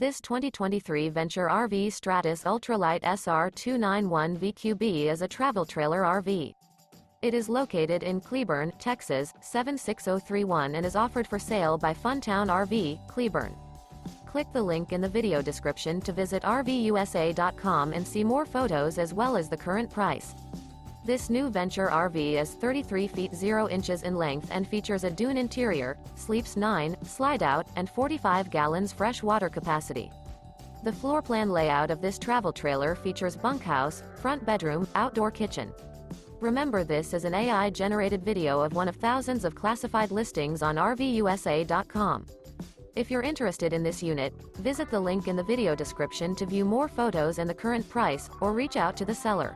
This 2023 Venture RV Stratus Ultra-Lite SR291 VQB is a travel trailer RV. It is located in Cleburne, Texas, 76031 and is offered for sale by Funtown RV, Cleburne. Click the link in the video description to visit RVUSA.com and see more photos as well as the current price. This new Venture RV is 33 feet 0 inches in length and features a DUNE interior, sleeps 9, Slideout, and 45 gallons fresh water capacity. The floor plan layout of this travel trailer features bunkhouse, front bedroom, outdoor kitchen. Remember, this is an AI-generated video of one of thousands of classified listings on RVUSA.com. If you're interested in this unit, visit the link in the video description to view more photos and the current price, or reach out to the seller.